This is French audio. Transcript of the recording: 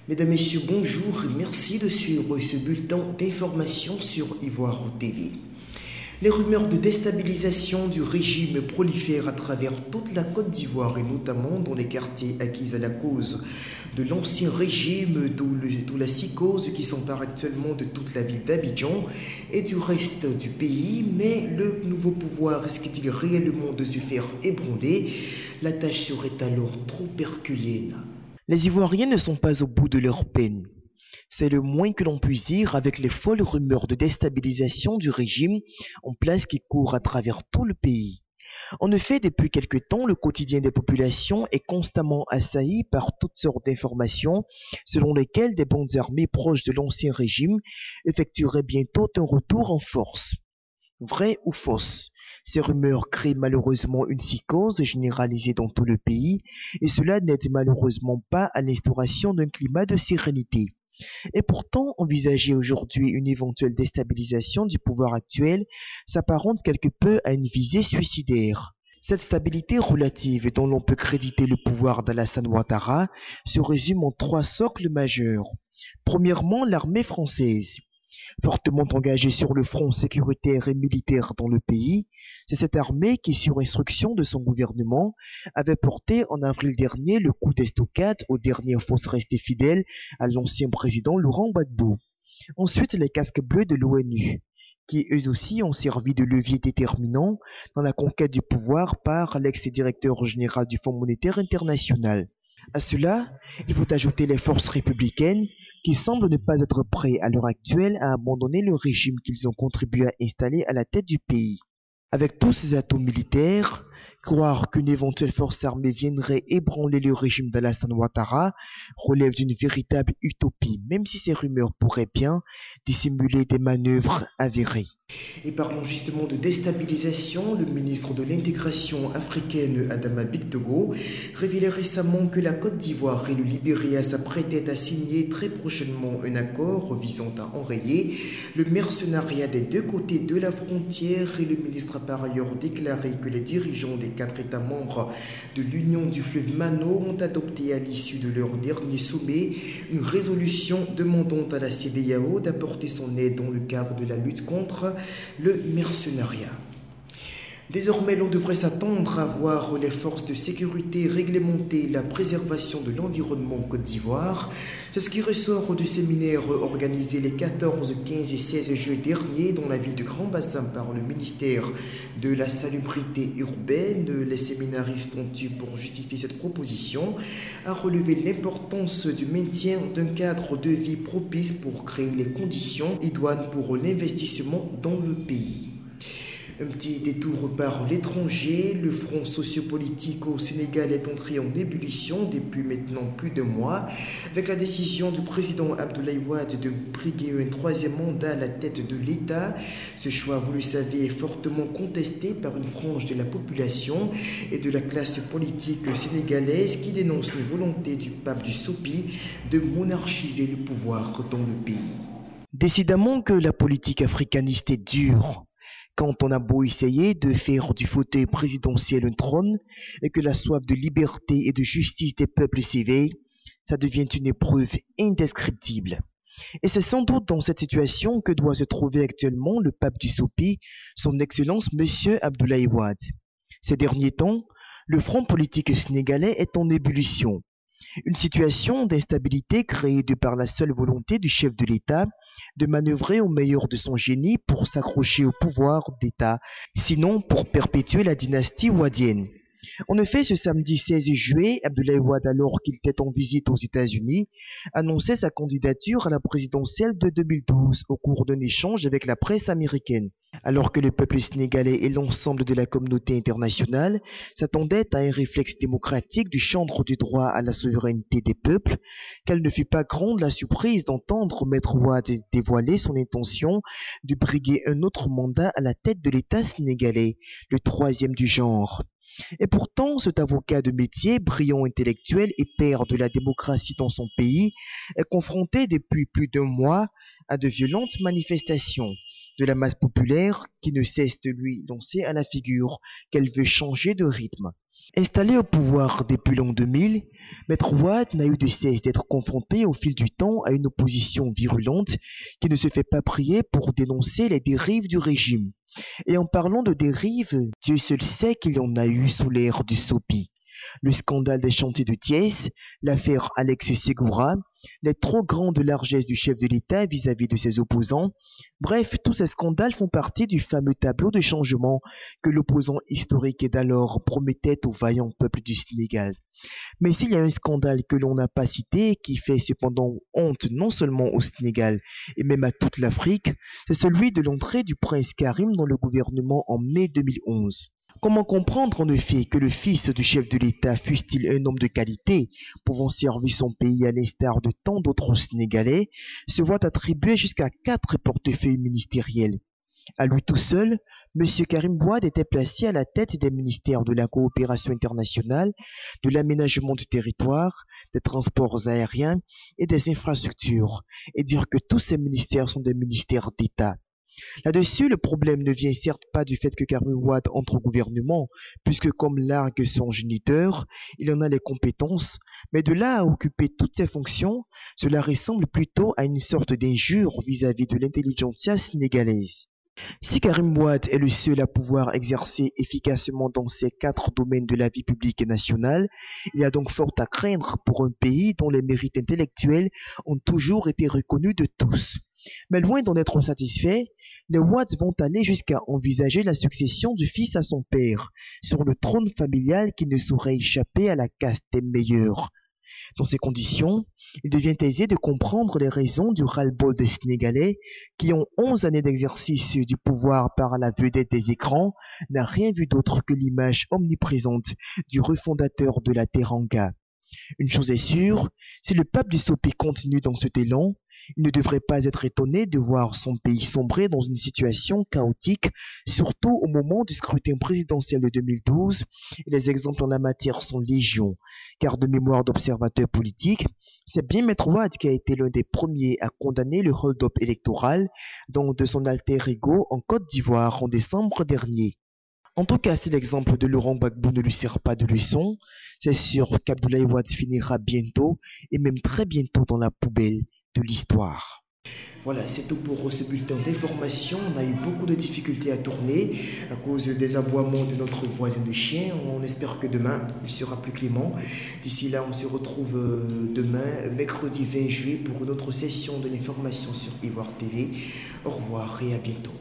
Mesdames, Messieurs, bonjour et merci de suivre ce bulletin d'information sur Ivoire TV. Les rumeurs de déstabilisation du régime prolifèrent à travers toute la Côte d'Ivoire et notamment dans les quartiers acquis à la cause de l'ancien régime, d'où la psychose qui s'empare actuellement de toute la ville d'Abidjan et du reste du pays. Mais le nouveau pouvoir risque-t-il réellement de se faire ébranler? La tâche serait alors trop herculéenne. Les Ivoiriens ne sont pas au bout de leur peine. C'est le moins que l'on puisse dire avec les folles rumeurs de déstabilisation du régime en place qui courent à travers tout le pays. En effet, depuis quelque temps, le quotidien des populations est constamment assailli par toutes sortes d'informations selon lesquelles des bandes armées proches de l'ancien régime effectueraient bientôt un retour en force. Vraies ou fausses, ces rumeurs créent malheureusement une psychose généralisée dans tout le pays et cela n'aide malheureusement pas à l'instauration d'un climat de sérénité. Et pourtant, envisager aujourd'hui une éventuelle déstabilisation du pouvoir actuel s'apparente quelque peu à une visée suicidaire. Cette stabilité relative dont l'on peut créditer le pouvoir d'Alassane Ouattara se résume en trois socles majeurs. Premièrement, l'armée française. Fortement engagée sur le front sécuritaire et militaire dans le pays, c'est cette armée qui, sur instruction de son gouvernement, avait porté en avril dernier le coup d'estocade aux dernières forces restées fidèles à l'ancien président Laurent Gbagbo. Ensuite, les casques bleus de l'ONU, qui eux aussi ont servi de levier déterminant dans la conquête du pouvoir par l'ex-directeur général du Fonds monétaire international. À cela, il faut ajouter les forces républicaines qui semblent ne pas être prêtes à l'heure actuelle à abandonner le régime qu'ils ont contribué à installer à la tête du pays. Avec tous ces atouts militaires, croire qu'une éventuelle force armée viendrait ébranler le régime d'Alassane Ouattara relève d'une véritable utopie, même si ces rumeurs pourraient bien dissimuler des manœuvres avérées. Et parlons justement de déstabilisation, le ministre de l'intégration africaine Adama Bictogo révélait récemment que la Côte d'Ivoire et le Libéria s'apprêtaient à signer très prochainement un accord visant à enrayer le mercenariat des deux côtés de la frontière et le ministre a par ailleurs déclaré que les dirigeants des 4 États membres de l'Union du fleuve Mano ont adopté à l'issue de leur dernier sommet une résolution demandant à la CEDEAO d'apporter son aide dans le cadre de la lutte contre le mercenariat. Désormais, l'on devrait s'attendre à voir les forces de sécurité réglementer la préservation de l'environnement en Côte d'Ivoire. C'est ce qui ressort du séminaire organisé les 14, 15 et 16 juillet dernier dans la ville de Grand Bassin par le ministère de la Salubrité urbaine. Les séminaristes ont eu pour justifier cette proposition à relever l'importance du maintien d'un cadre de vie propice pour créer les conditions idoines pour l'investissement dans le pays. Un petit détour par l'étranger, le front sociopolitique au Sénégal est entré en ébullition depuis maintenant plus de mois, avec la décision du président Abdoulaye Wade de briguer un troisième mandat à la tête de l'État. Ce choix, vous le savez, est fortement contesté par une frange de la population et de la classe politique sénégalaise qui dénonce une volonté du pape du Sopi de monarchiser le pouvoir dans le pays. Décidément que la politique africaniste est dure. Quand on a beau essayer de faire du fauteuil présidentiel un trône et que la soif de liberté et de justice des peuples s'éveille, ça devient une épreuve indescriptible. Et c'est sans doute dans cette situation que doit se trouver actuellement le pape du Sopi, son Excellence Monsieur Abdoulaye Wade. Ces derniers temps, le front politique sénégalais est en ébullition. Une situation d'instabilité créée de par la seule volonté du chef de l'État de manœuvrer au meilleur de son génie pour s'accrocher au pouvoir d'État, sinon pour perpétuer la dynastie wadienne. En effet, ce samedi 16 juillet, Abdoulaye Wade, alors qu'il était en visite aux États-Unis, annonçait sa candidature à la présidentielle de 2012 au cours d'un échange avec la presse américaine. Alors que le peuple sénégalais et l'ensemble de la communauté internationale s'attendaient à un réflexe démocratique du chantre du droit à la souveraineté des peuples, quelle ne fut pas grande la surprise d'entendre Maître Wade dévoiler son intention de briguer un autre mandat à la tête de l'État sénégalais, le troisième du genre. Et pourtant, cet avocat de métier, brillant intellectuel et père de la démocratie dans son pays, est confronté depuis plus d'un mois à de violentes manifestations de la masse populaire qui ne cesse de lui lancer à la figure qu'elle veut changer de rythme. Installé au pouvoir depuis l'an 2000, Maître Wade n'a eu de cesse d'être confronté au fil du temps à une opposition virulente qui ne se fait pas prier pour dénoncer les dérives du régime. Et en parlant de dérives, Dieu seul sait qu'il y en a eu sous l'ère du Sopi. Le scandale des chantiers de Thiès, l'affaire Alex Segura, les trop grandes largesses du chef de l'État vis-à-vis de ses opposants. Bref, tous ces scandales font partie du fameux tableau de changement que l'opposant historique d'alors promettait au vaillant peuple du Sénégal. Mais s'il y a un scandale que l'on n'a pas cité et qui fait cependant honte non seulement au Sénégal et même à toute l'Afrique, c'est celui de l'entrée du prince Karim dans le gouvernement en mai 2011. Comment comprendre en effet que le fils du chef de l'État, fût-il un homme de qualité, pouvant servir son pays à l'instar de tant d'autres Sénégalais, se voit attribuer jusqu'à 4 portefeuilles ministériels? À lui tout seul, M. Karim Wade était placé à la tête des ministères de la coopération internationale, de l'aménagement du territoire, des transports aériens et des infrastructures, et dire que tous ces ministères sont des ministères d'État. Là-dessus, le problème ne vient certes pas du fait que Karim Wade entre au gouvernement, puisque comme l'argue son géniteur, il en a les compétences, mais de là à occuper toutes ces fonctions, cela ressemble plutôt à une sorte d'injure vis-à-vis de l'intelligentsia sénégalaise. Si Karim Wade est le seul à pouvoir exercer efficacement dans ces 4 domaines de la vie publique nationale, il y a donc fort à craindre pour un pays dont les mérites intellectuels ont toujours été reconnus de tous. Mais loin d'en être satisfaits, les Wade vont aller jusqu'à envisager la succession du fils à son père, sur le trône familial qui ne saurait échapper à la caste des meilleurs. Dans ces conditions, il devient aisé de comprendre les raisons du ras-le-bol des Sénégalais qui, en 11 années d'exercice du pouvoir par la vedette des écrans, n'a rien vu d'autre que l'image omniprésente du refondateur de la Teranga. Une chose est sûre, si le peuple du Sopi continue dans cet élan, il ne devrait pas être étonné de voir son pays sombrer dans une situation chaotique, surtout au moment du scrutin présidentiel de 2012, et les exemples en la matière sont légion, car de mémoire d'observateur politique, c'est bien Maître Wade qui a été l'un des premiers à condamner le hold-up électoral, dont de son alter ego en Côte d'Ivoire en décembre dernier. En tout cas, si l'exemple de Laurent Gbagbo ne lui sert pas de leçon, c'est sûr qu'Abdoulaye Wade finira bientôt, et même très bientôt dans la poubelle de l'histoire. Voilà, c'est tout pour ce bulletin d'information. On a eu beaucoup de difficultés à tourner à cause des aboiements de notre voisin de chien. On espère que demain, il sera plus clément. D'ici là, on se retrouve demain, mercredi 20 juillet, pour une autre session de l'information sur Ivoire TV. Au revoir et à bientôt.